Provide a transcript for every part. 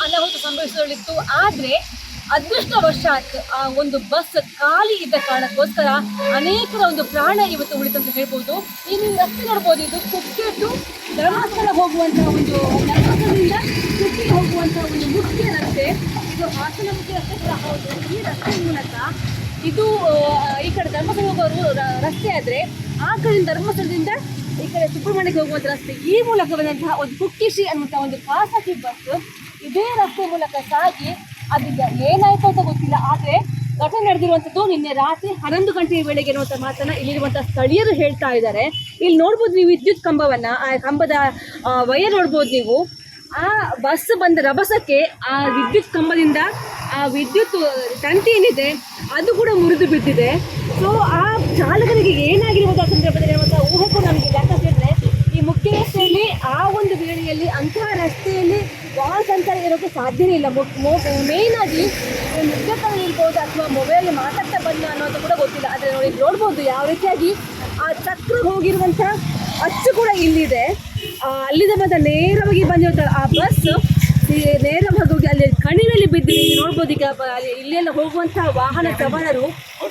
ಅನಾಹುತ ಸಂಭವಿಸಲಿತ್ತು. ಆದರೆ ಅದೃಷ್ಟವಶಾತ್ ಆ ಒಂದು ಬಸ್ ಖಾಲಿ ಇದ್ದ ಕಾರಣಕ್ಕೋಸ್ಕರ ಅನೇಕರ ಒಂದು ಪ್ರಾಣ ಇವತ್ತು ಉಳಿತು ಅಂತ ಹೇಳ್ಬೋದು. ನೀವು ರಸ್ತೆ ನೋಡ್ಬೋದು, ಇದು ಕುಕ್ಕೆ ಟು ಧರ್ಮಸ್ಥಳ ಹೋಗುವಂತಹ ಒಂದು ಧರ್ಮಸ್ಥಳದಿಂದ ಕುಕ್ಕೆಗೆ ಹೋಗುವಂತಹ ಒಂದು ಮುಖ್ಯ ರಸ್ತೆ. ಇದು ಹಾಸನ ಮುಖ್ಯ ರಸ್ತೆ ಕೂಡ ಹೌದು. ಈ ರಸ್ತೆ ಮೂಲಕ ಇದು ಈ ಕಡೆ ಧರ್ಮಸ್ಥಳ ಹೋಗುವ ರಸ್ತೆ ಆದರೆ ಆ ಕಡೆ ಧರ್ಮಸ್ಥಳದಿಂದ ಈ ಕಡೆ ಸುಬ್ರಹ್ಮಣ್ಯಕ್ಕೆ ಹೋಗುವಂಥ ರಸ್ತೆ. ಈ ಮೂಲಕ ಬಂದಂತಹ ಒಂದು ಕುಕ್ಕಿಶಿ ಅನ್ನುವಂಥ ಒಂದು ಖಾಸಗಿ ಬಸ್ ಇದೇ ರಸ್ತೆ ಮೂಲಕ ಸಾಗಿ ಅದೀಗ ಏನಾಯ್ತು ಅಂತ ಗೊತ್ತಿಲ್ಲ. ಆದರೆ ಘಟನೆ ನಡೆದಿರುವಂಥದ್ದು ನಿನ್ನೆ ರಾತ್ರಿ 11 ಗಂಟೆಯ ವೇಳೆಗೆ ಅನ್ನುವಂಥ ಮಾತನ್ನ ಇಲ್ಲಿರುವಂತಹ ಸ್ಥಳೀಯರು ಹೇಳ್ತಾ ಇದ್ದಾರೆ. ಇಲ್ಲಿ ನೋಡ್ಬೋದು ನೀವು ವಿದ್ಯುತ್ ಕಂಬವನ್ನ, ಆ ಕಂಬದ ವೈರ್ ನೋಡ್ಬೋದು ನೀವು. ಆ ಬಸ್ ಬಂದ ರಭಸಕ್ಕೆ ಆ ವಿದ್ಯುತ್ ಕಂಬದಿಂದ ಆ ವಿದ್ಯುತ್ ತಂತಿ ಏನಿದೆ ಅದು ಕೂಡ ಮುರಿದು ಬಿದ್ದಿದೆ. ಸೊ ಆ ಚಾಲಕನಿಗೆ ಏನಾಗಿರ್ಬೋದು ಆ ಸಂದರ್ಭದಲ್ಲಿ ಅನ್ನುವಂಥ ಊಹೆ ಕೂಡ ನಮಗೆ. ಯಾಕಂತೇಳಿದ್ರೆ ಈ ಮುಖ್ಯ ರಸ್ತೆಯಲ್ಲಿ ಆ ಒಂದು ವೇಳೆಯಲ್ಲಿ ಅಂತಹ ರಸ್ತೆಯಲ್ಲಿ ವಾಹನ ಸಂಚಾರ ಇರೋಕ್ಕೆ ಸಾಧ್ಯನೇ ಇಲ್ಲ. ಮೇಯ್ನ್ ಆಗಿ ನಿರ್ಗತನ ಇರ್ಬೋದು ಅಥವಾ ಮೊಬೈಲ್ ಮಾತಾಡ್ತಾ ಬಂದ ಅನ್ನೋದು ಕೂಡ ಗೊತ್ತಿಲ್ಲ. ಆದರೆ ನೋಡ್ಬೋದು ಯಾವ ರೀತಿಯಾಗಿ ಆ ಚಕ್ರ ಹೋಗಿರುವಂಥ ಅಚ್ಚು ಕೂಡ ಇಲ್ಲಿದೆ. ಅಲ್ಲಿಂದ ಬಂದ ನೇರವಾಗಿ ಬಂದಿರುವಂಥ ಆ ಬಸ್ ನೇರವಾಗಿ ಹೋಗಿ ಅಲ್ಲಿ ಕಣಿವೆಯಲ್ಲಿ ಬಿದ್ದಿದೆ. ನೋಡ್ಬೋದು ಈಗ ಇಲ್ಲೆಲ್ಲ ಹೋಗುವಂತಹ ವಾಹನ ಸವಾರರು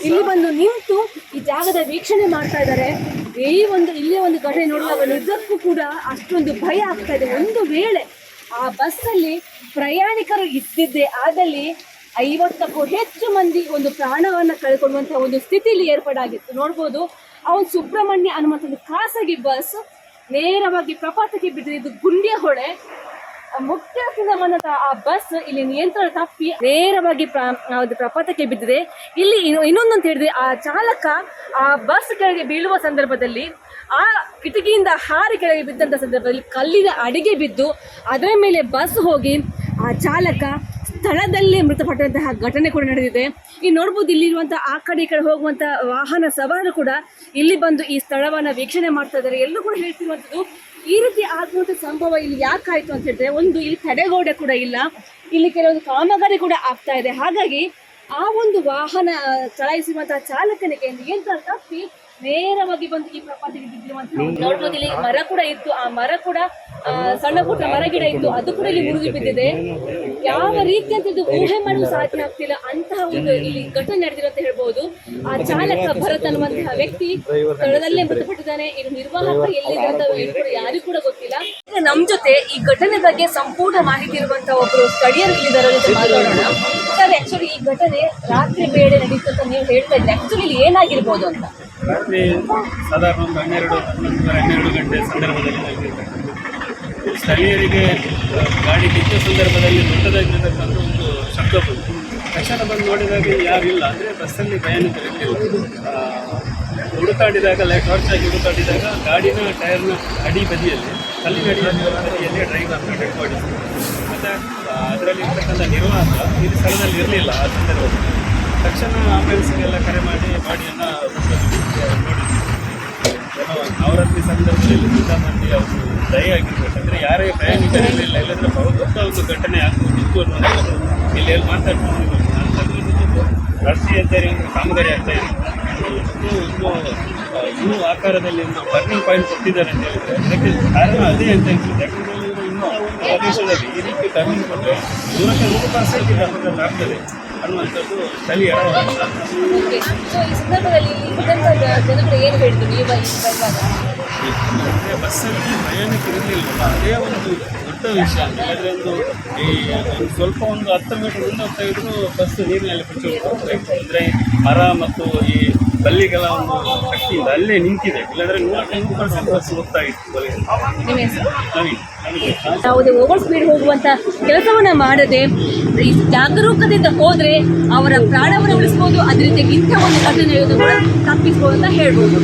ಇಲ್ಲಿ ಬಂದು ನಿಂತು ಈ ಜಾಗದ ವೀಕ್ಷಣೆ ಮಾಡ್ತಾ ಇದ್ದಾರೆ. ಇಲ್ಲಿಯ ಒಂದು ಘಟನೆ ನೋಡುವಾಗ ನಿಜಕ್ಕೂ ಕೂಡ ಅಷ್ಟೊಂದು ಭಯ ಆಗ್ತಾ ಇದೆ. ಒಂದು ವೇಳೆ ಆ ಬಸ್ಸಲ್ಲಿ ಪ್ರಯಾಣಿಕರು ಇದ್ದಿದ್ದೆ ಆದಲ್ಲಿ 50ಕ್ಕೂ ಹೆಚ್ಚು ಮಂದಿ ಒಂದು ಪ್ರಾಣವನ್ನು ಕಳ್ಕೊಳ್ಳುವಂತಹ ಒಂದು ಸ್ಥಿತಿಯಲ್ಲಿ ಏರ್ಪಾಡಾಗಿತ್ತು. ನೋಡ್ಬೋದು ಆ ಒಂದು ಸುಬ್ರಹ್ಮಣ್ಯ ಅನ್ನುವಂಥ ಒಂದು ಖಾಸಗಿ ಬಸ್ ನೇರವಾಗಿ ಪ್ರಪಾತಕ್ಕೆ ಬಿದ್ದಿದೆ. ಇದು ಗುಂಡಿಯ ಹೊಳೆ ಮುಖ್ಯ ಬಂದಂತ ಆ ಬಸ್ ಇಲ್ಲಿ ನಿಯಂತ್ರಣ ತಪ್ಪಿ ನೇರವಾಗಿ ಪ್ರಪಾತಕ್ಕೆ ಬಿದ್ದಿದೆ. ಇಲ್ಲಿ ಇನ್ನೊಂದು ಅಂತ ಹೇಳಿದ್ರೆ ಆ ಚಾಲಕ ಆ ಬಸ್ ಕೆಳಗೆ ಬೀಳುವ ಸಂದರ್ಭದಲ್ಲಿ ಆ ಕಿಟಕಿಯಿಂದ ಹಾರಿ ಕೆಳಗೆ ಬಿದ್ದಂಥ ಸಂದರ್ಭದಲ್ಲಿ ಕಲ್ಲಿನ ಅಡಿಗೆ ಬಿದ್ದು ಅದರ ಮೇಲೆ ಬಸ್ ಹೋಗಿ ಆ ಚಾಲಕ ಸ್ಥಳದಲ್ಲೇ ಮೃತಪಟ್ಟಂತಹ ಘಟನೆ ಕೂಡ ನಡೆದಿದೆ. ಈ ನೋಡ್ಬೋದು ಇಲ್ಲಿರುವಂಥ ಆ ಕಡೆ ಈ ಕಡೆ ಹೋಗುವಂಥ ವಾಹನ ಸವಾರರು ಕೂಡ ಇಲ್ಲಿ ಬಂದು ಈ ಸ್ಥಳವನ್ನು ವೀಕ್ಷಣೆ ಮಾಡ್ತಾ ಇದ್ದಾರೆ. ಎಲ್ಲೂ ಕೂಡ ಹೇಳ್ತಿರುವಂಥದ್ದು ಈ ರೀತಿ ಆಗುವಂಥ ಸಂಭವ ಇಲ್ಲಿ ಯಾಕಾಯಿತು ಅಂತ ಹೇಳಿದ್ರೆ, ಒಂದು ಇಲ್ಲಿ ತಡೆಗೋಡೆ ಕೂಡ ಇಲ್ಲ, ಇಲ್ಲಿ ಕೆಲವೊಂದು ಕಾಮಗಾರಿ ಕೂಡ ಆಗ್ತಾ ಇದೆ. ಹಾಗಾಗಿ ಆ ಒಂದು ವಾಹನ ಚಲಾಯಿಸುವಂತಹ ಚಾಲಕನಿಗೆ ನಿಯಂತ್ರಣ ತಪ್ಪಿ ನೇರವಾಗಿ ಬಂದು ಈ ಪ್ರಪಾತಕ್ಕೆ ಬಿದ್ದಿರುವಂತಹ ನೋಡ್ಬೋದು. ಇಲ್ಲಿ ಮರ ಕೂಡ ಇತ್ತು, ಆ ಮರ ಕೂಡ ಸಣ್ಣ ಪುಟ್ಟ ಮರ ಗಿಡ ಇತ್ತು, ಅದು ಕೂಡ ಇಲ್ಲಿ ಮುರಿದು ಬಿದ್ದಿದೆ. ಯಾವ ರೀತಿ ಅಂತ ಇದು ಊಹೆ ಮಾಡಲು ಸಾಧ್ಯ ಆಗ್ತಿಲ್ಲ. ಅಂತಹ ಒಂದು ಇಲ್ಲಿ ಘಟನೆ ನಡೆದಿರೋ ಅಂತ ಹೇಳ್ಬೋದು. ಆ ಚಾಲಕ ಭರತ್ ಅನ್ನುವಂತಹ ವ್ಯಕ್ತಿ ಸ್ಥಳದಲ್ಲೇ ಮೃತಪಟ್ಟಿದ್ದಾನೆ. ಇದು ನಿರ್ವಾಹಕ ಎಲ್ಲಿದೆ ಅಂತ ಯಾರಿಗೂ ಕೂಡ ಗೊತ್ತಿಲ್ಲ. ಈಗ ನಮ್ ಜೊತೆ ಈ ಘಟನೆ ಬಗ್ಗೆ ಸಂಪೂರ್ಣ ಮಾಹಿತಿ ಇರುವಂತಹ ಒಬ್ಬರು ಸ್ಥಳೀಯರು ಇಲ್ಲಿದ್ದಾರೆ ಜೊತೆ ಮಾತಾಡೋಣ. ಸರ್, ಆಕ್ಚುಲಿ ಈ ಘಟನೆ ರಾತ್ರಿ ವೇಳೆ ನಡೀತು ಅಂತ ನೀವು ಹೇಳ್ತಾ ಇದ್ದೆ. ಆಕ್ಚುಲಿ ಇಲ್ಲಿ ಏನಾಗಿರ್ಬೋದು ಅಂತ? ರಾತ್ರಿ ಸಾಧಾರಣ ಒಂದು 12 ಗಂಟೆ ಸಂದರ್ಭದಲ್ಲಿ ಸ್ಥಳೀಯರಿಗೆ ಗಾಡಿ ಬಿದ್ದ ಸಂದರ್ಭದಲ್ಲಿ ದೊಡ್ಡದಾಗಿರತಕ್ಕಂಥ ಒಂದು ಶಬ್ದ ಬಂತು. ತಕ್ಷಣ ಬಂದು ನೋಡಿದಾಗ ಯಾರಿಲ್ಲ, ಅಂದರೆ ಬಸ್ಸಲ್ಲಿ ಪ್ರಯಾಣಿಕರಿರಲಿಲ್ಲ. ಹುಡುಕಾಡಿದಾಗ ಟಾರ್ಚ್ ಆಗಿ ಹುಡುಕಾಡಿದಾಗ ಗಾಡಿನ ಟೈರ್ನ ಅಡಿ ಬದಿಯಲ್ಲಿ ಕಲ್ಲಿನ ಬದಿಯಲ್ಲಿ ಡ್ರೈವರ್ನ ಡೆಡ್ ಬಾಡಿ ಮತ್ತು ಅದರಲ್ಲಿ ಇರ್ತಕ್ಕಂಥ ನಿರ್ವಾಹಕ ಇಲ್ಲಿ ಸ್ಥಳದಲ್ಲಿ ಇರಲಿಲ್ಲ. ಆ ಸಂದರ್ಭದಲ್ಲಿ ತಕ್ಷಣ ಆಂಬ್ಯುಲೆನ್ಸ್ಗೆಲ್ಲ ಕರೆ ಮಾಡಿ ಬಾಡಿಯನ್ನು ನೋಡಿದ್ವಿ. ನವರಾತ್ರಿ ಸಂದರ್ಭದಲ್ಲಿ ತುಂಬ ಮಂದಿ ಅವರು ದಯಾಗಿರ್ಬೇಕು. ಅಂದರೆ ಯಾರೇ ಪ್ರಯಾಣಿಕರಿರಲಿಲ್ಲ, ಇಲ್ಲಂದರೆ ದೊಡ್ಡ ಒಂದು ಘಟನೆ ಆಗುತ್ತಿತ್ತು ಅನ್ನೋದು ಇಲ್ಲಿ ಮಾತಾಡ್ಕೊಂಡು ರಾಷ್ಟ್ರೀಯ ಹೆದ್ದಾರಿ ಒಂದು ಕಾಮಗಾರಿ ಆಗ್ತಾ ಇದೆ. ಇನ್ನೂ ಆಕಾರದಲ್ಲಿ ಒಂದು ಟರ್ನಿಂಗ್ ಪಾಯಿಂಟ್ ಕೊಟ್ಟಿದ್ದಾರೆ ಅಂತ ಹೇಳಿದರೆ ಅದಕ್ಕೆ ಕಾರಣ ಅದೇ ಅಂತ ಹೇಳ್ತಿದ್ದೆ. ಯಾಕಂದರೆ ಇನ್ನೂ ಒಂದು ಪ್ರದೇಶದಲ್ಲಿ ಈ ರೀತಿ ಟರ್ನಿಂಗ್ ಕೊಟ್ಟರೆ 100% ಡಾಕ್ಟರ್ ಆಗ್ತದೆ ಅನ್ನುವಂಥದ್ದು ಸ್ಥಳೀಯರ ಬಸ್ಸಲ್ಲಿ ಪ್ರಯಾಣಿಕರಿರಲಿಲ್ಲ. ಅದೇ ಒಂದು ದೊಡ್ಡ ವಿಷಯ. ಅಂದರೆ ಒಂದು ಸ್ವಲ್ಪ ಒಂದು 10 ಮೀಟರ್ ಮುಂದೆ ಹೋಗ್ತಾ ಇದ್ರು ಬಸ್ ನೀರಿನಲ್ಲಿ ಹೋಗ್ತಾ ಇತ್ತು. ಅಂದರೆ ಮರ ಮತ್ತು ಈ ಬಲ್ಲಿಗಳ ಒಂದು ಶಕ್ತಿಯಿಂದ ಅಲ್ಲೇ ನಿಂತಿದೆ. ಇಲ್ಲಾಂದರೆ 100% ಬಸ್ ಹೋಗ್ತಾ ಇತ್ತು. ಯಾವುದೇ ಓವರ್ ಸ್ಪೀಡ್ ಹೋಗುವಂತ ಕೆಲಸವನ್ನ ಮಾಡದೆ ಜಾಗರೂಕತೆಯಿಂದ ಹೋದ್ರೆ ಅವರ ಪ್ರಾಣವನ್ನು ಉಳಿಸಬಹುದು. ಅದೇ ರೀತಿ ಇಂಥ ಒಂದು ಘಟನೆ ನಡೆಯೋದು ಕೂಡ ತಪ್ಪಿಸಬಹುದು ಅಂತ ಹೇಳ್ಬೋದು.